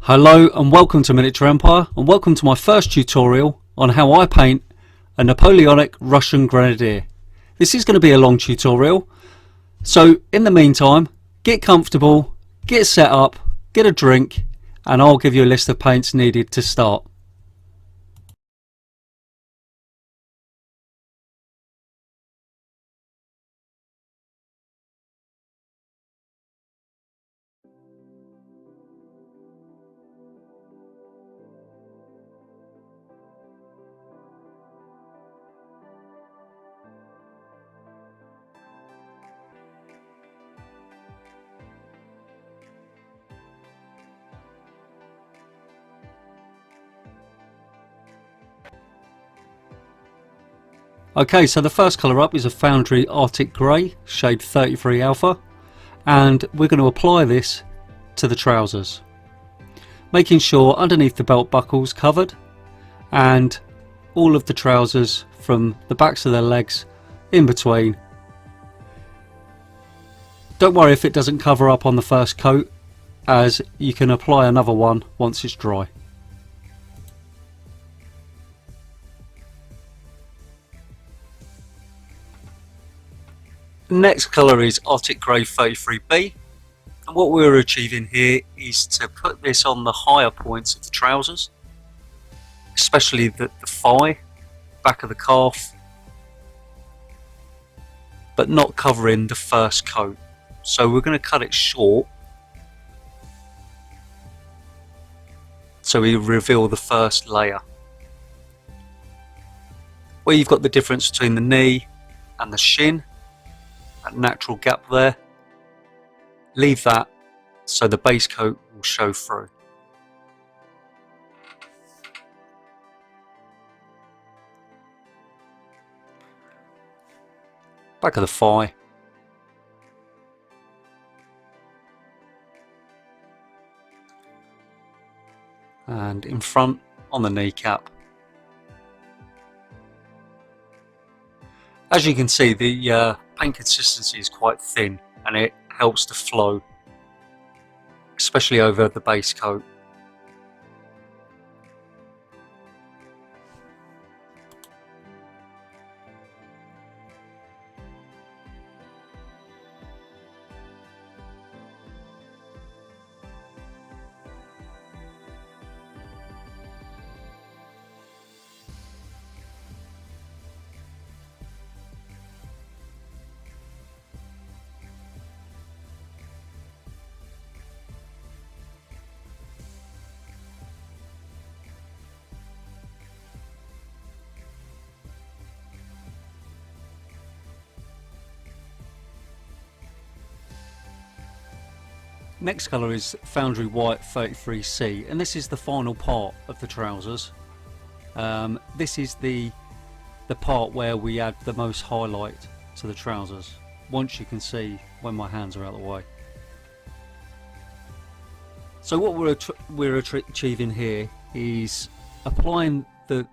Hello and welcome to Miniature Empire, and welcome to my first tutorial on how I paint a Napoleonic Russian Grenadier. This is going to be a long tutorial, so in the meantime get comfortable, get set up, get a drink, and I'll give you a list of paints needed to start. Okay, so the first colour up is a Foundry Arctic Grey, shade 33 Alpha, and we're going to apply this to the trousers, making sure underneath the belt buckle's covered and all of the trousers from the backs of their legs in between. Don't worry if it doesn't cover up on the first coat, as you can apply another one once it's dry. Next colour is Arctic Grey 33B, and what we're achieving here is to put this on the higher points of the trousers, especially the thigh, back of the calf, but not covering the first coat. So we're going to cut it short so we reveal the first layer. Where you've got the difference between the knee and the shin, that natural gap there, leave that so the base coat will show through. Back of the thigh, and in front on the kneecap. As you can see, the paint consistency is quite thin and it helps to flow, especially over the base coat. Next colour is Foundry White 33C, and this is the final part of the trousers. This is the part where we add the most highlight to the trousers, once you can see when my hands are out of the way. So what we're achieving here is applying the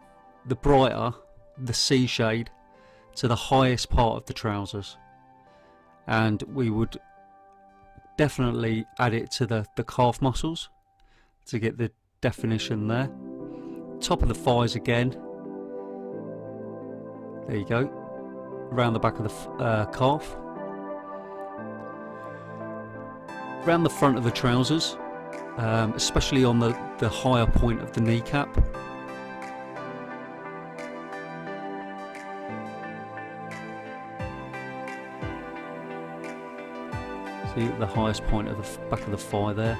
brighter, the C shade, to the highest part of the trousers, and we would definitely add it to the calf muscles to get the definition there. Top of the thighs again, there you go, around the back of the calf, around the front of the trousers, especially on the higher point of the kneecap. See the highest point of the back of the thigh there.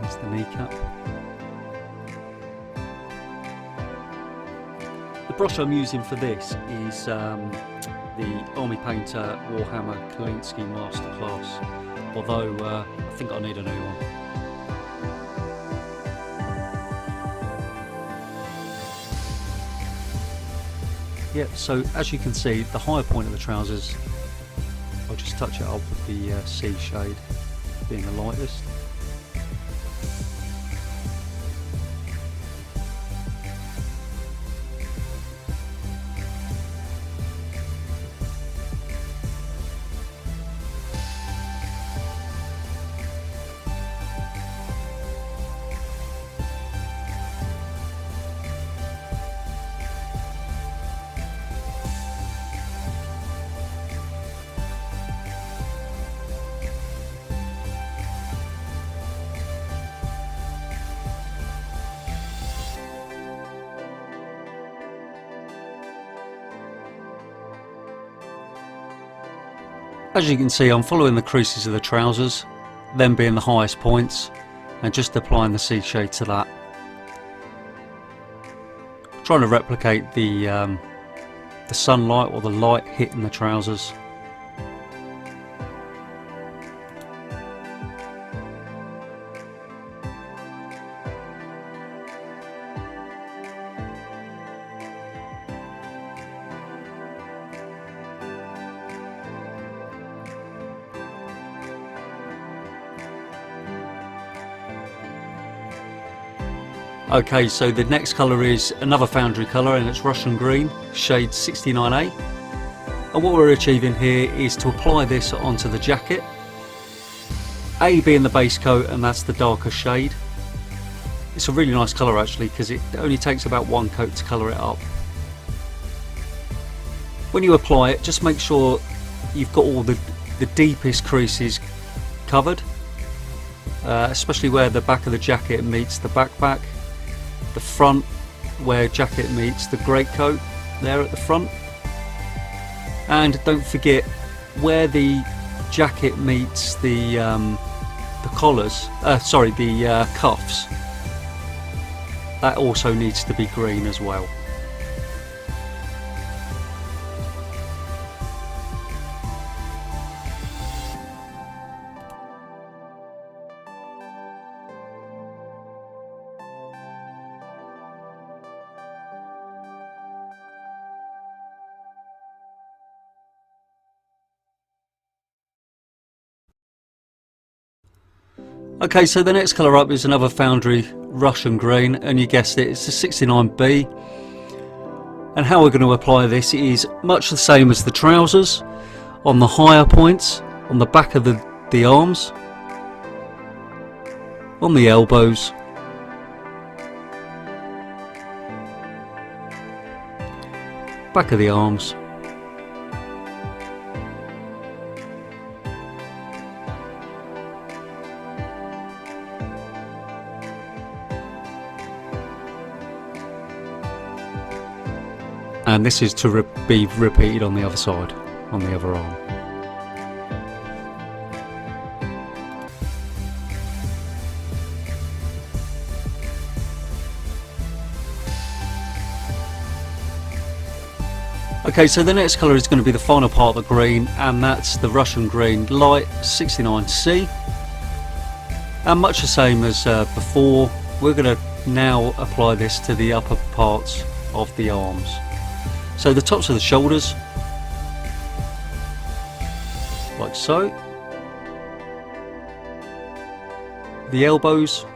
There's the kneecap. The brush I'm using for this is the Army Painter Warhammer Kalinsky Masterclass, although I think I need a new one. Yep, so as you can see, the higher point of the trousers, I'll just touch it up with the C shade being the lightest. As you can see, I'm following the creases of the trousers, them being the highest points, and just applying the sea shade to that. Trying to replicate the sunlight or the light hitting the trousers. Okay, so the next colour is another Foundry colour, and it's Russian green, shade 69A. And what we're achieving here is to apply this onto the jacket. A being the base coat, and that's the darker shade. It's a really nice colour actually, because it only takes about one coat to colour it up. When you apply it, just make sure you've got all the deepest creases covered, especially where the back of the jacket meets the backpack. The front where jacket meets the greatcoat there at the front, and don't forget where the jacket meets the collars, the cuffs, that also needs to be green as well. Okay, so the next colour up is another Foundry Russian green, and you guessed it, it's a 69B. And how we're going to apply this is much the same as the trousers, on the higher points, on the back of the arms, on the elbows, back of the arms, and this is to be repeated on the other side, on the other arm. Okay, so the next colour is going to be the final part of the green, and that's the Russian green light 69C. And much the same as before, we're going to now apply this to the upper parts of the arms. So the tops of the shoulders, like so, the elbows,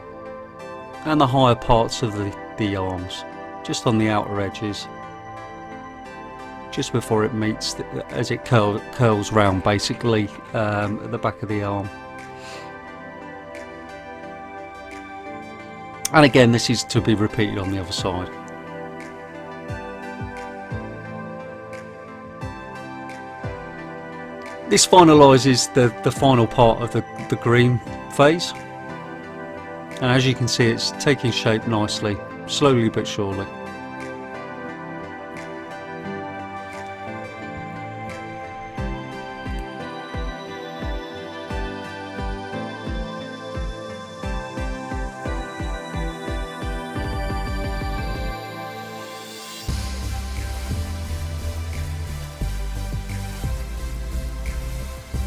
and the higher parts of the arms, just on the outer edges, just before it meets, as it curls round basically at the back of the arm. And again, this is to be repeated on the other side. This finalises the final part of the green phase, and as you can see, it's taking shape nicely, slowly but surely.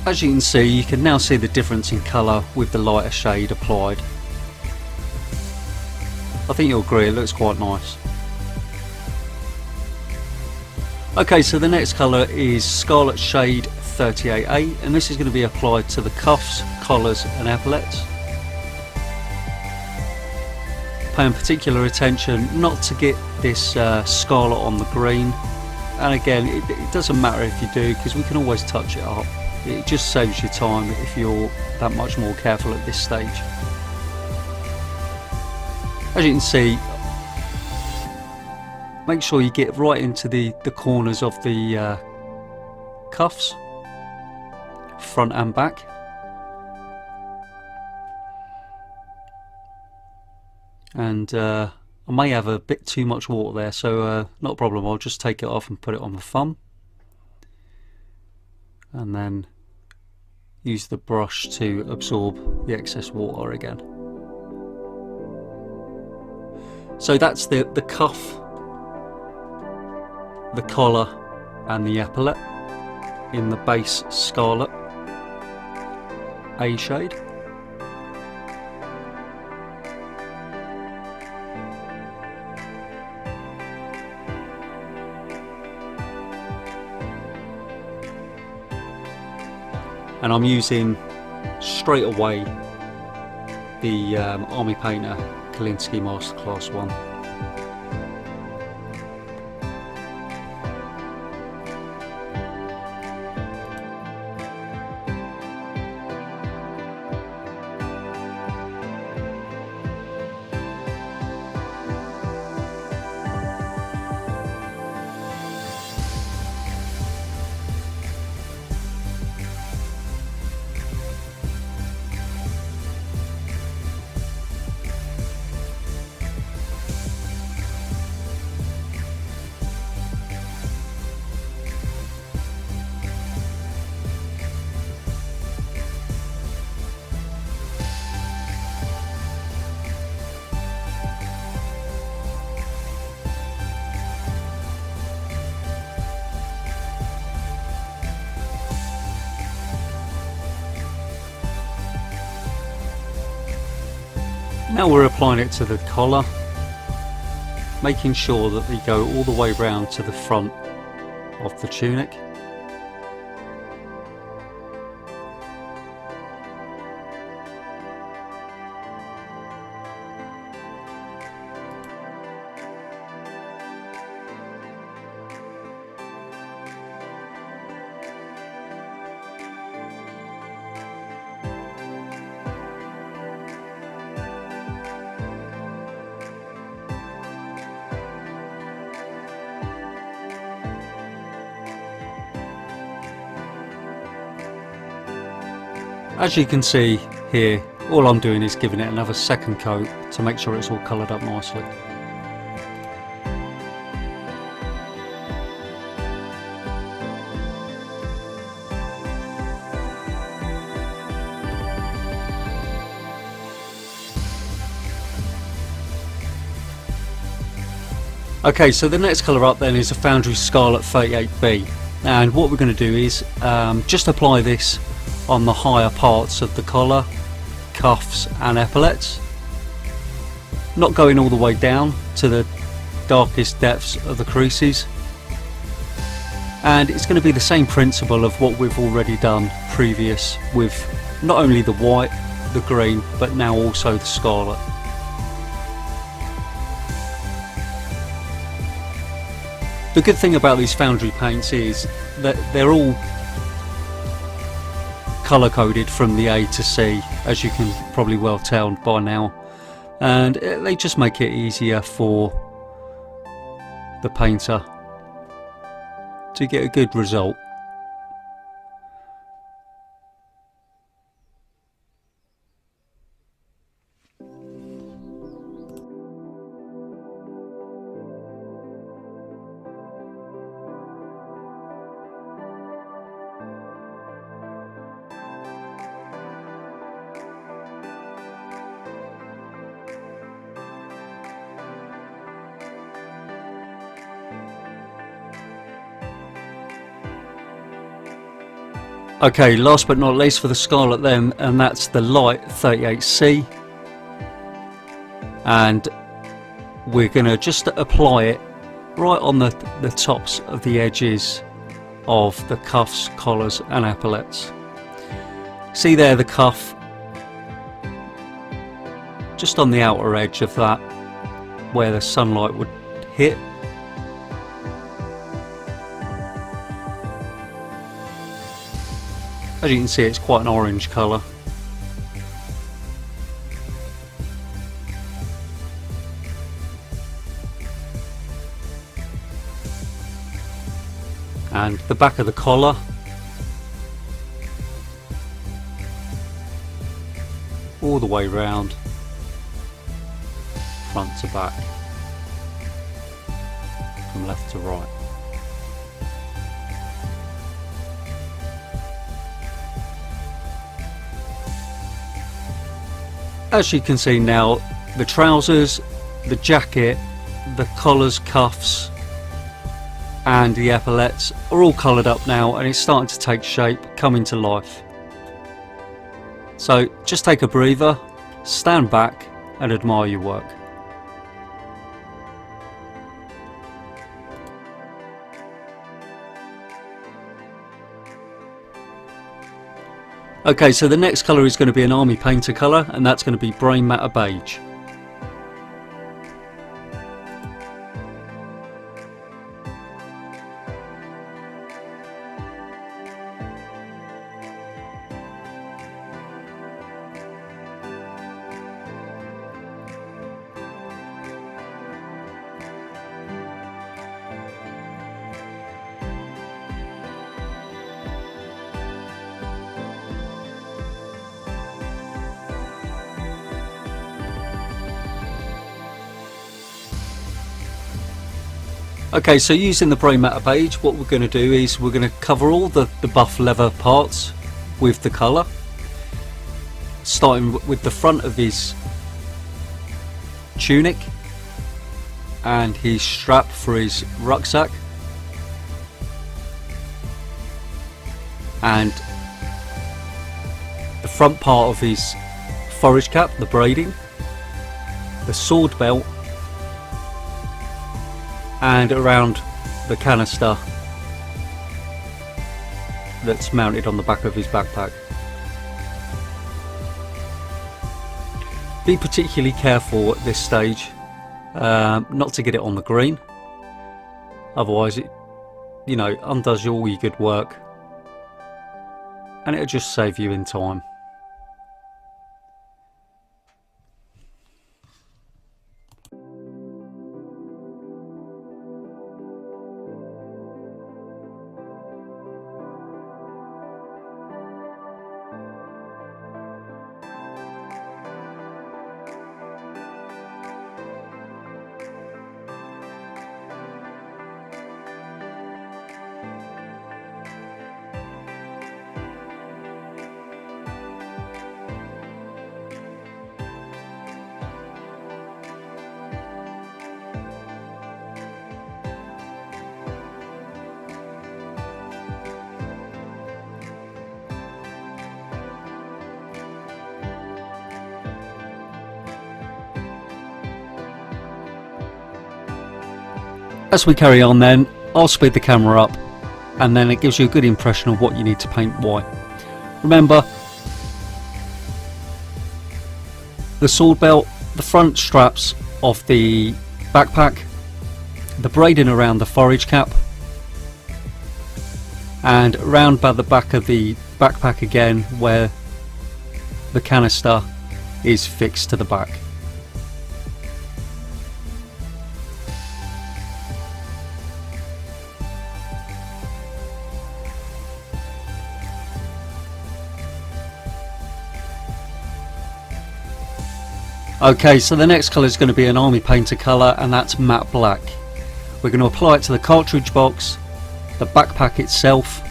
As you can see, you can now see the difference in colour with the lighter shade applied. I think you'll agree, it looks quite nice. Okay, so the next colour is Scarlet shade 38A, and this is going to be applied to the cuffs, collars and epaulettes. Paying particular attention not to get this scarlet on the green, and again, it doesn't matter if you do, because we can always touch it up. It just saves you time if you're that much more careful at this stage. As you can see, make sure you get right into the corners of the cuffs, front and back. And I may have a bit too much water there, so not a problem, I'll just take it off and put it on the thumb. And then use the brush to absorb the excess water again. So that's the cuff, the collar and the epaulette in the base Scarlet A shade. And I'm using straight away the Army Painter Kalinsky Masterclass 1. Now we're applying it to the collar, making sure that they go all the way round to the front of the tunic. As you can see here, all I'm doing is giving it another second coat to make sure it's all coloured up nicely. Okay, so the next colour up then is a Foundry Scarlet 38B, and what we're going to do is just apply this on the higher parts of the collar, cuffs and epaulettes, not going all the way down to the darkest depths of the creases. And it's going to be the same principle of what we've already done previous with not only the white, the green, but now also the scarlet. The good thing about these Foundry paints is that they're all colour coded from the A to C, as you can probably well tell by now, and they just make it easier for the painter to get a good result. Okay, last but not least for the Scarlet then, and that's the light 38C, and we're going to just apply it right on the tops of the edges of the cuffs, collars and epaulettes. See there the cuff, just on the outer edge of that where the sunlight would hit. As you can see, it's quite an orange colour. And the back of the collar, all the way round, front to back, from left to right. as you can see now, the trousers, the jacket, the collars, cuffs and the epaulettes are all coloured up now, and it's starting to take shape, come into life. So just take a breather, stand back and admire your work. Okay, so the next colour is going to be an army painter colour, and that's going to be brain matter beige. Okay, so using the brain matter beige, what we're going to do is we're going to cover all the buff leather parts with the colour, starting with the front of his tunic and his strap for his rucksack, and the front part of his forage cap, the braiding, the sword belt, and around the canister that's mounted on the back of his backpack. Be particularly careful at this stage not to get it on the green, otherwise it, you know, undoes all your good work and it'll just save you in time. As we carry on then, I'll speed the camera up and then it gives you a good impression of what you need to paint white. Remember, the sword belt, the front straps of the backpack, the braiding around the forage cap, and round by the back of the backpack again where the canister is fixed to the back. Okay, so the next colour is going to be an army painter colour, and that's matte black. We're going to apply it to the cartridge box, the backpack itself,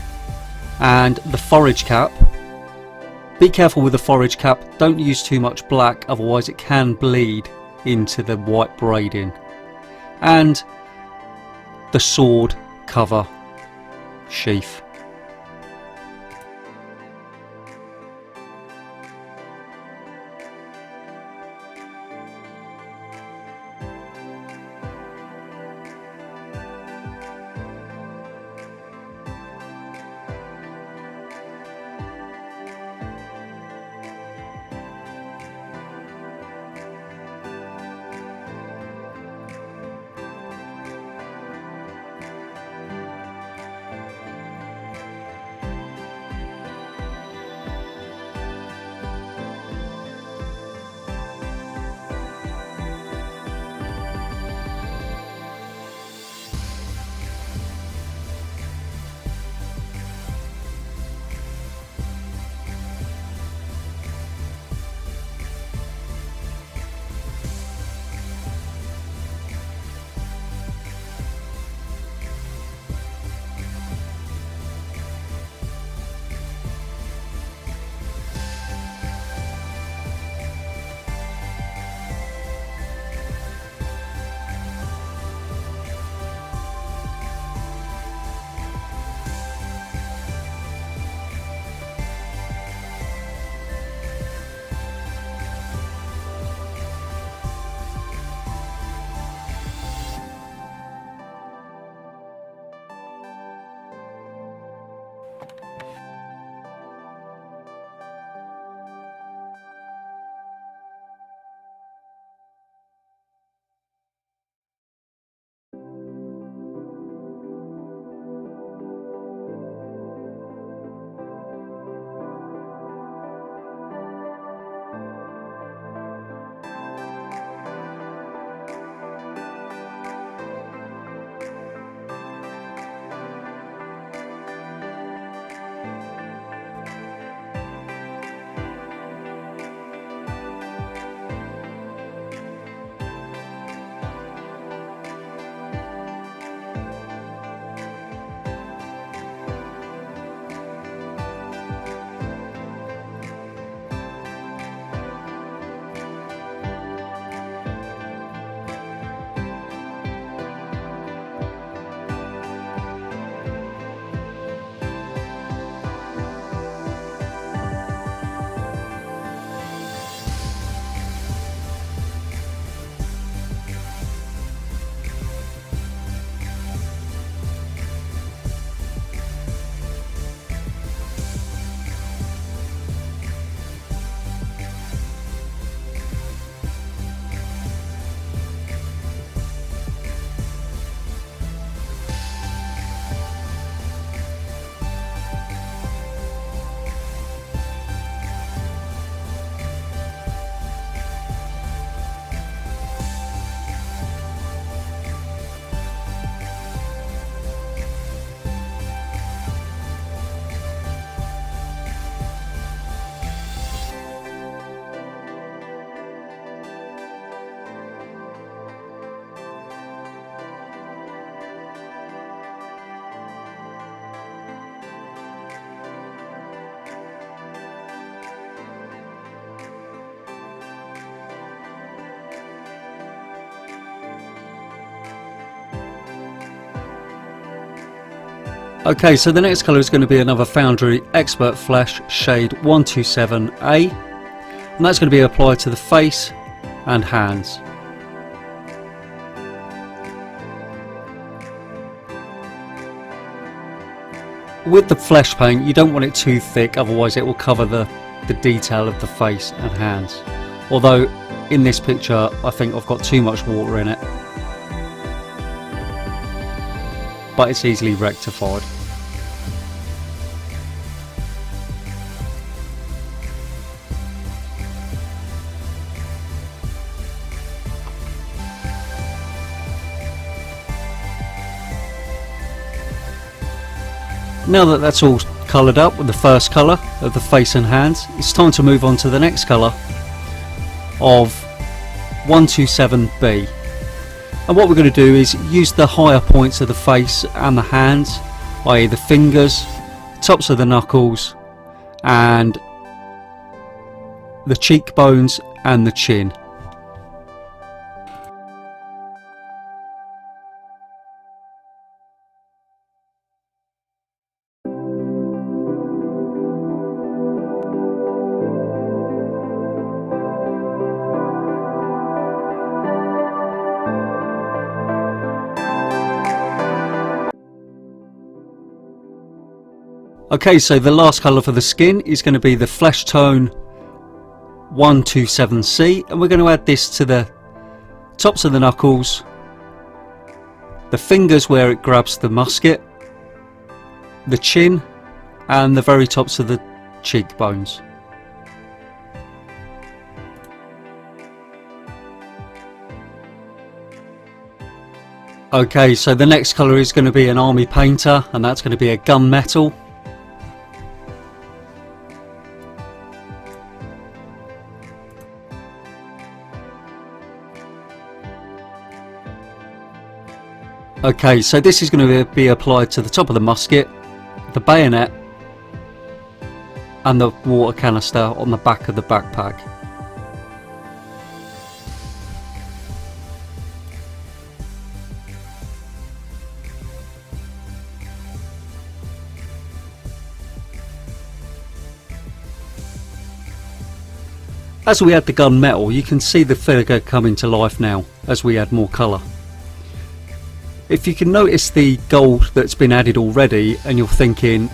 and the forage cap. Be careful with the forage cap, don't use too much black, otherwise it can bleed into the white braiding. And the sword cover sheath. Okay, so the next colour is going to be another Foundry Expert Flesh shade 127A, and that's going to be applied to the face and hands. With the flesh paint, you don't want it too thick, otherwise it will cover the detail of the face and hands. Although in this picture I think I've got too much water in it, but it's easily rectified. Now that that's all coloured up with the first colour of the face and hands, it's time to move on to the next colour of 127B. And what we're going to do is use the higher points of the face and the hands, i.e. the fingers, tops of the knuckles, and the cheekbones and the chin. Okay, so the last colour for the skin is going to be the flesh tone 127C, and we're going to add this to the tops of the knuckles, the fingers where it grabs the musket, the chin, and the very tops of the cheekbones. Okay, so the next colour is going to be an army painter, and that's going to be a gunmetal. Okay, so this is going to be applied to the top of the musket, the bayonet, and the water canister on the back of the backpack. As we add the gunmetal, you can see the figure coming to life now as we add more colour. If you can notice the gold that's been added already and you're thinking,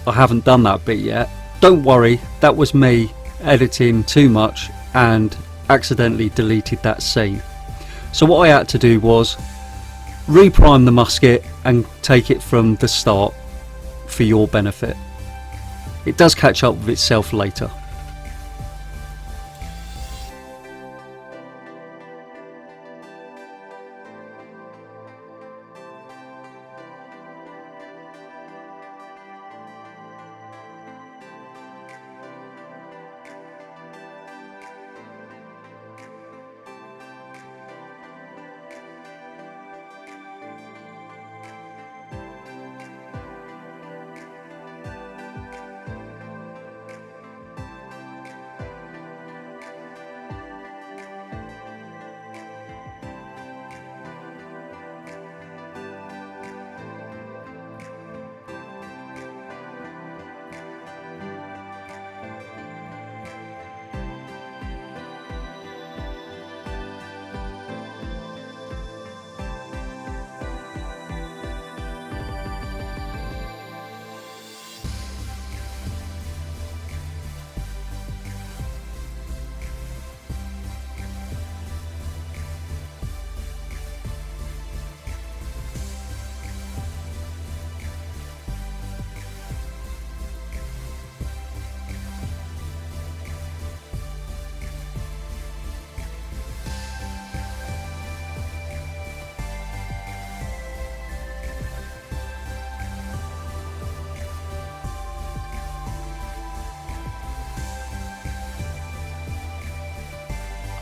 I haven't done that bit yet, don't worry, that was me editing too much and accidentally deleted that scene. So what I had to do was reprime the musket and take it from the start for your benefit. It does catch up with itself later.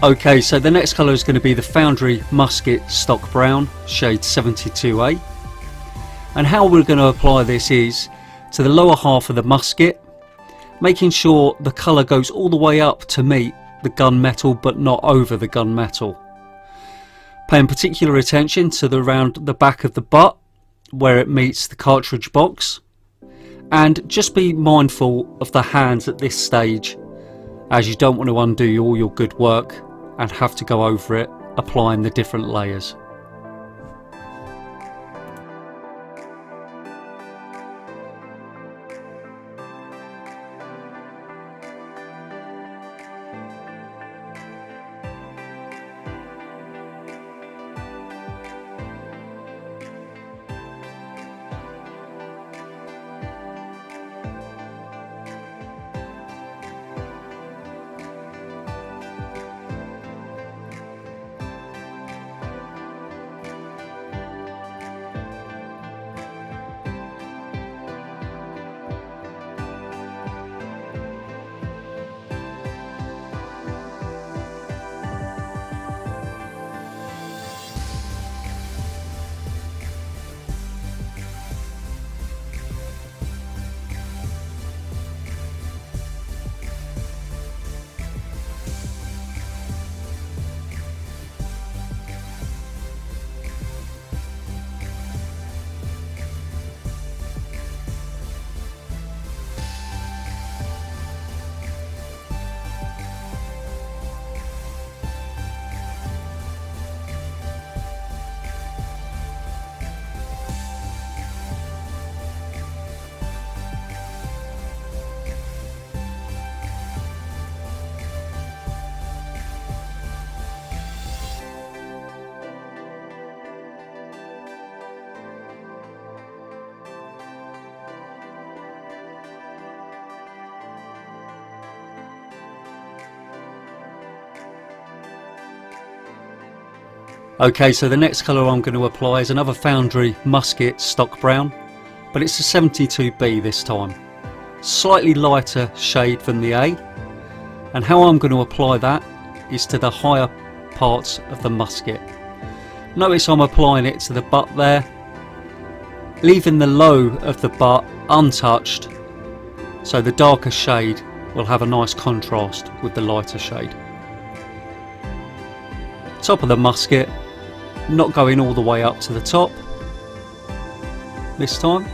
Okay, so the next colour is going to be the Foundry Musket Stock Brown, shade 72A. And how we're going to apply this is to the lower half of the musket, making sure the colour goes all the way up to meet the gunmetal but not over the gunmetal. Paying particular attention to around the back of the butt where it meets the cartridge box, and just be mindful of the hands at this stage, as you don't want to undo all your good work and have to go over it applying the different layers. Okay, so the next colour I'm going to apply is another Foundry Musket stock brown, but it's a 72B this time. Slightly lighter shade than the A, and how I'm going to apply that is to the higher parts of the musket. Notice I'm applying it to the butt there, leaving the low of the butt untouched, so the darker shade will have a nice contrast with the lighter shade. Top of the musket, not going all the way up to the top this time,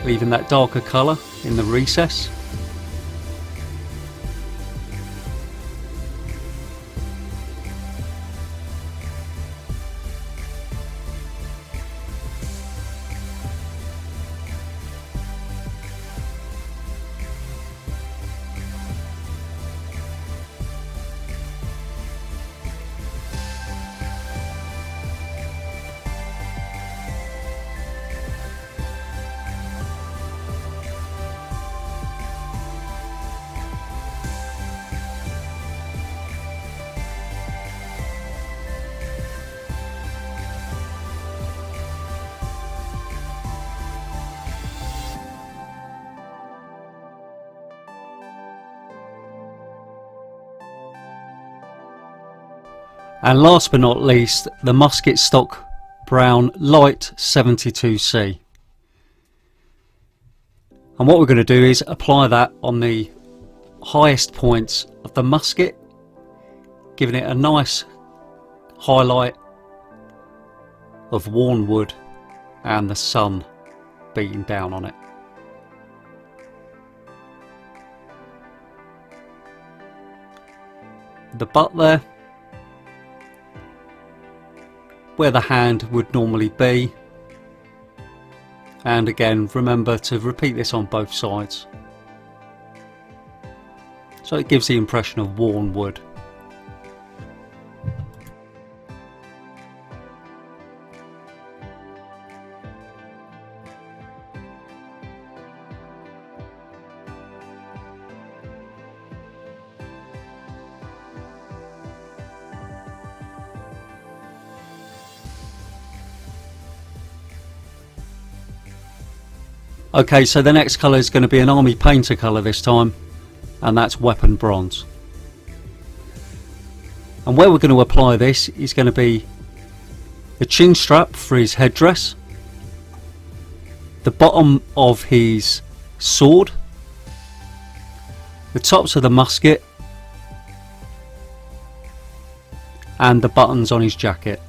leaving that darker colour in the recess. And last but not least, the Musket stock brown light 72C. And what we're going to do is apply that on the highest points of the musket, giving it a nice highlight of worn wood and the sun beating down on it. The butt there, where the hand would normally be, and again remember to repeat this on both sides so it gives the impression of worn wood. Okay, so the next colour is going to be an army painter colour this time, and that's weapon bronze. And where we're going to apply this is going to be the chin strap for his headdress, the bottom of his sword, the tops of the musket, and the buttons on his jacket.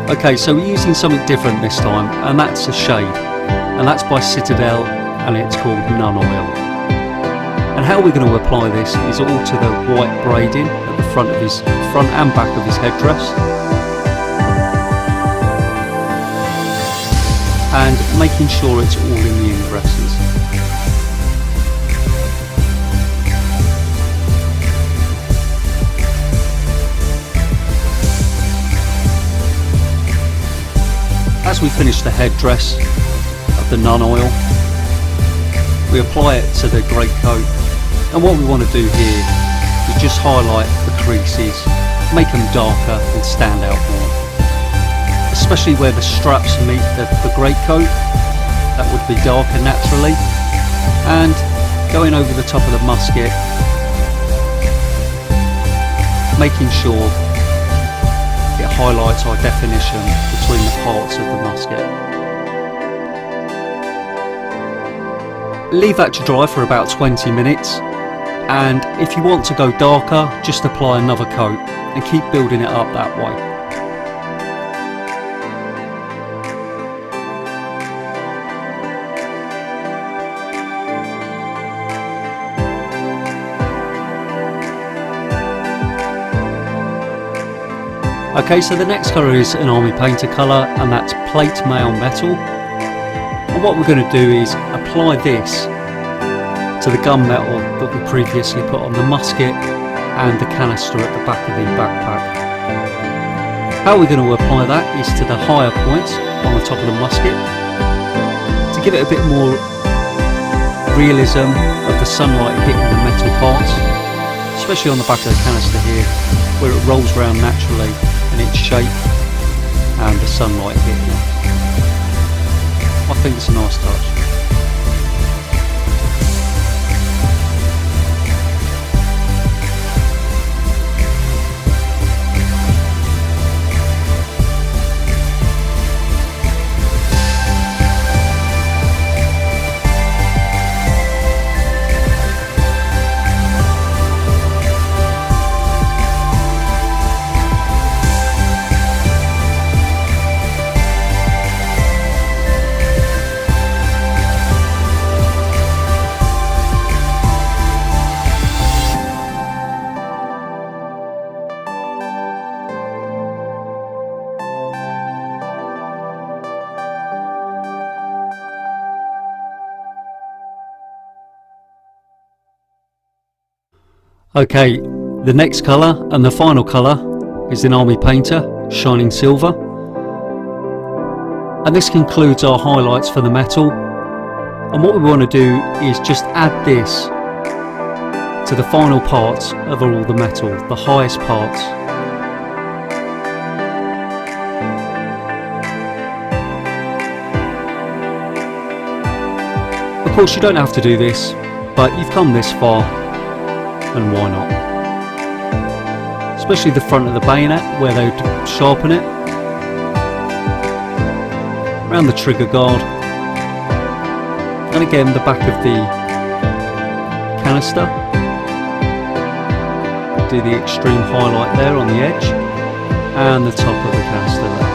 Okay, so we're using something different this time, and that's a shade, and that's by Citadel, and it's called Nun Oil. And how we're going to apply this is all to the white braiding at the front and back of his headdress, and making sure it's all in the ingresses. As we finish the headdress of the Nun Oil, we apply it to the great coat, and what we want to do here is just highlight the creases, make them darker and stand out more, especially where the straps meet the great coat. That would be darker naturally, and going over the top of the musket, making sure it highlights our definition between the parts of the musket. Leave that to dry for about 20 minutes, and if you want to go darker, just apply another coat and keep building it up that way. Okay, so the next colour is an army painter colour, and that's plate mail metal. And what we're going to do is apply this to the gunmetal that we previously put on the musket and the canister at the back of the backpack. How we're going to apply that is to the higher points on the top of the musket to give it a bit more realism of the sunlight hitting the metal parts, especially on the back of the canister here, where it rolls around naturally in its shape and the sunlight hitting it. I think it's a nice touch. Okay, the next colour and the final colour is an army painter, shining silver. And this concludes our highlights for the metal. And what we want to do is just add this to the final parts of all the metal, the highest parts. Of course, you don't have to do this, but you've come this far, and why not? Especially the front of the bayonet where they would sharpen it, around the trigger guard, and again the back of the canister. Do the extreme highlight there on the edge, and the top of the canister there.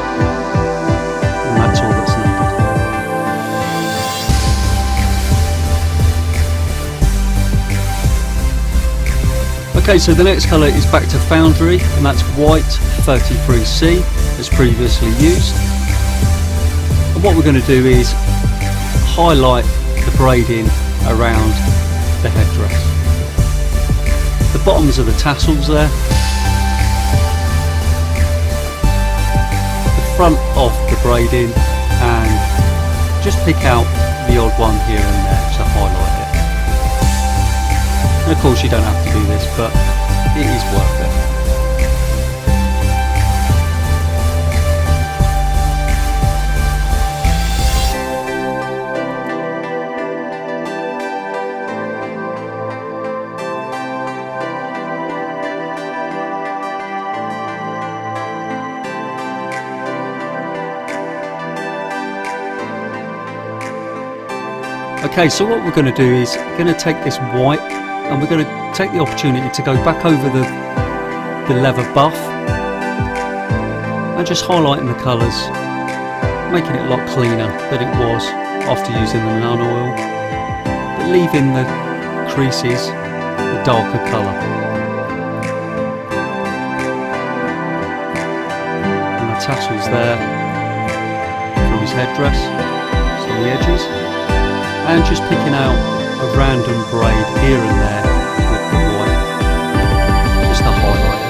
And that's all that's needed. Okay, so the next colour is back to Foundry, and that's white 33C as previously used. And what we're going to do is highlight the braiding around the headdress, the bottoms of the tassels there, the front of the braiding, and just pick out the odd one here and there to highlight it. And of course you don't have to do this, but it is worth it. Okay, so what we're going to do is we're going to take this white, and we're going to take the opportunity to go back over the leather buff and just highlighting the colours, making it a lot cleaner than it was after using the nun oil, but leaving the creases a darker colour. And the tassels there from his headdress, so the edges, and just picking out a random braid here and there with the white, just to highlight it.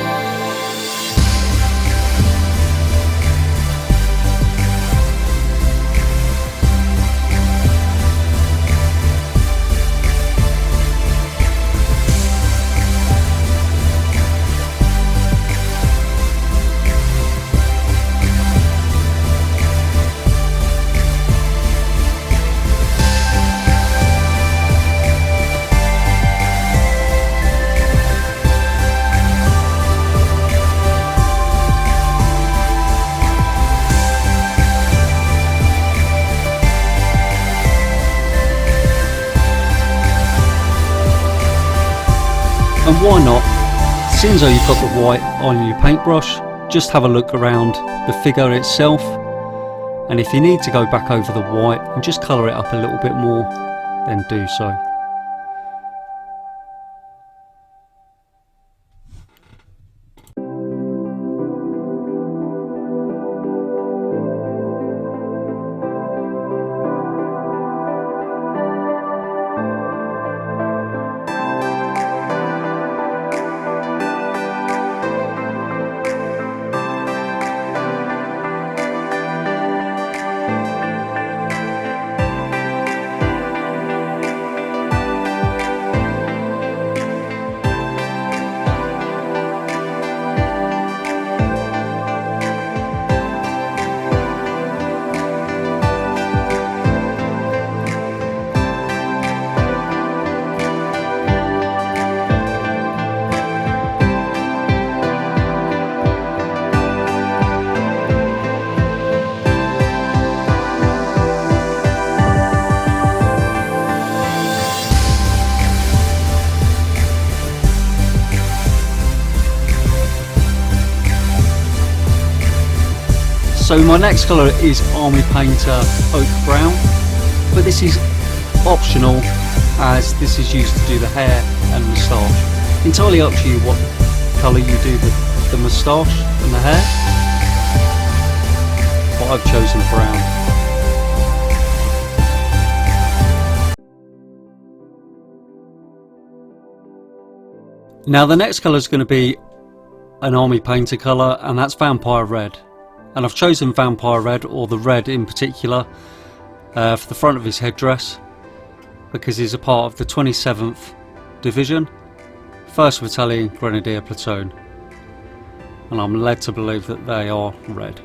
And why not, since you've got the white on your paintbrush, just have a look around the figure itself, and if you need to go back over the white and just colour it up a little bit more, then do so. So my next colour is Army Painter Oak Brown, but this is optional as this is used to do the hair and moustache. Entirely up to you what colour you do the moustache and the hair, but I've chosen brown. Now the next colour is going to be an Army Painter colour, and that's Vampire Red. And I've chosen Vampire Red, or the red in particular, for the front of his headdress, because he's a part of the 27th Division, 1st Battalion Grenadier Platoon, and I'm led to believe that they are red.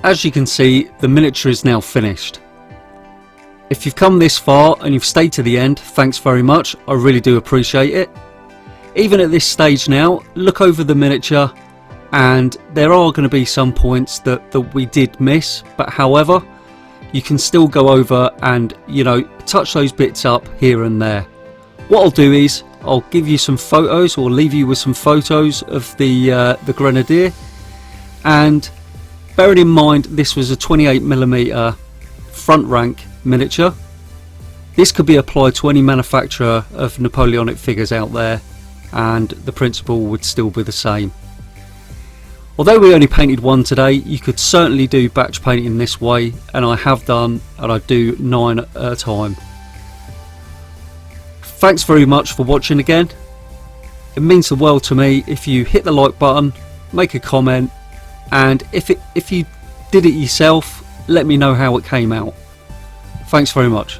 As you can see, the miniature is now finished. If you've come this far and you've stayed to the end, thanks very much, I really do appreciate it. Even at this stage now, look over the miniature, and there are going to be some points that we did miss, but however, you can still go over and, you know, touch those bits up here and there. What I'll do is I'll give you some photos, or leave you with some photos of the Grenadier, and bearing in mind this was a 28mm front rank miniature, this could be applied to any manufacturer of Napoleonic figures out there and the principle would still be the same. Although we only painted one today, you could certainly do batch painting this way, and I have done, and I do 9 at a time. Thanks very much for watching again. It means the world to me if you hit the like button, make a comment, and if you did it yourself, let me know how it came out. Thanks very much.